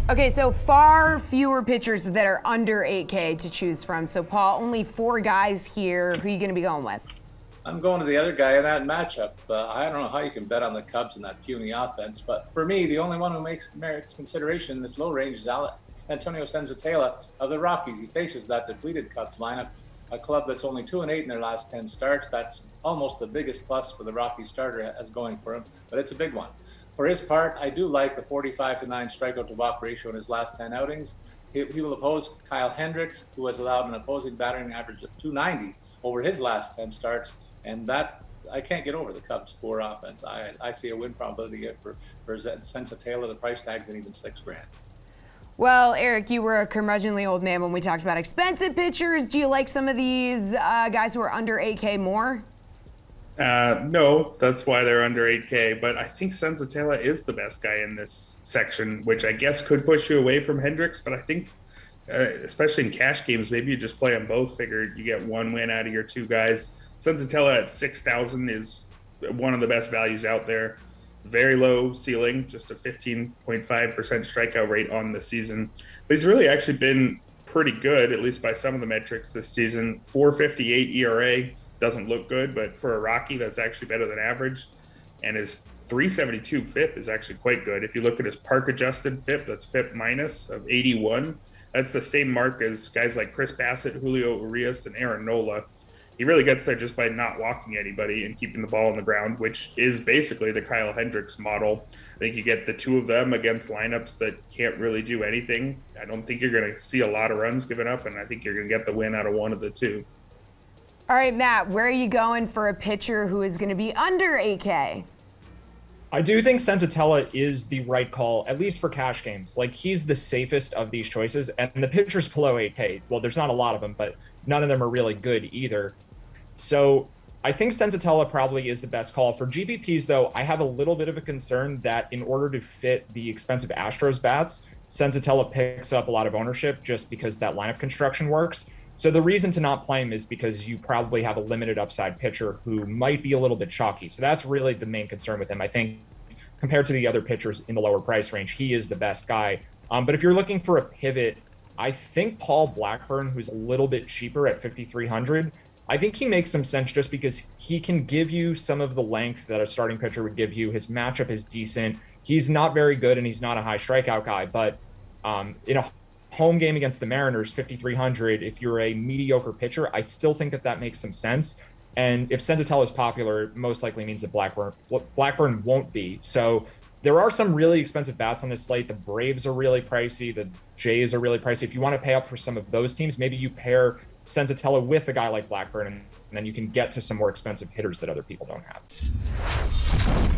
Okay, so far fewer pitchers that are under 8K to choose from. So, Paul, only 4 guys here. Who are you going to be going with? I'm going to the other guy in that matchup. I don't know how you can bet on the Cubs in that puny offense, but for me, the only one who merits consideration in this low range is Antonio Senzatela of the Rockies. He faces that depleted Cubs lineup, a club that's only 2-8 in their last 10 starts. That's almost the biggest plus for the Rockies starter as going for him, but it's a big one. For his part, I do like the 45-9 strikeout to walk ratio in his last 10 outings. He will oppose Kyle Hendricks, who has allowed an opposing batting average of 290 over his last 10 starts, and that I can't get over the Cubs' poor offense. I see a win probability for Senzatela. The price tag's at even $6,000. Well, Erik, you were a curmudgeonly old man when we talked about expensive pitchers. Do you like some of these guys who are under 8K more? No, that's why they're under 8K. But I think Senzatela is the best guy in this section, which I guess could push you away from Hendricks. But I think, especially in cash games, maybe you just play them both. Figure you get one win out of your 2 guys. Senzatela at 6,000 is one of the best values out there. Very low ceiling, just a 15.5% strikeout rate on the season. But he's really actually been pretty good, at least by some of the metrics this season. 4.58 ERA. Doesn't look good, but for a Rocky, that's actually better than average. And his 372 FIP is actually quite good. If you look at his park adjusted FIP, that's FIP minus of 81. That's the same mark as guys like Chris Bassett, Julio Urias, and Aaron Nola. He really gets there just by not walking anybody and keeping the ball on the ground, which is basically the Kyle Hendricks model. I think you get the 2 of them against lineups that can't really do anything. I don't think you're going to see a lot of runs given up, and I think you're going to get the win out of one of the 2. All right, Matt, where are you going for a pitcher who is going to be under 8K? I do think Senzatela is the right call, at least for cash games. Like, he's the safest of these choices, and the pitchers below 8K, well, there's not a lot of them, but none of them are really good either. So I think Senzatela probably is the best call. For GPPs, though, I have a little bit of a concern that in order to fit the expensive Astros bats, Senzatela picks up a lot of ownership just because that lineup construction works. So the reason to not play him is because you probably have a limited upside pitcher who might be a little bit chalky. So that's really the main concern with him. I think compared to the other pitchers in the lower price range, he is the best guy. But if you're looking for a pivot, I think Paul Blackburn, who's a little bit cheaper at 5,300, I think he makes some sense just because he can give you some of the length that a starting pitcher would give you. His matchup is decent. He's not very good and he's not a high strikeout guy, but in a home game against the Mariners, 5,300, if you're a mediocre pitcher, I still think that makes some sense. And if Senzatela is popular, it most likely means that Blackburn won't be. So there are some really expensive bats on this slate. The Braves are really pricey. The Jays are really pricey. If you want to pay up for some of those teams, maybe you pair Senzatela with a guy like Blackburn, and then you can get to some more expensive hitters that other people don't have.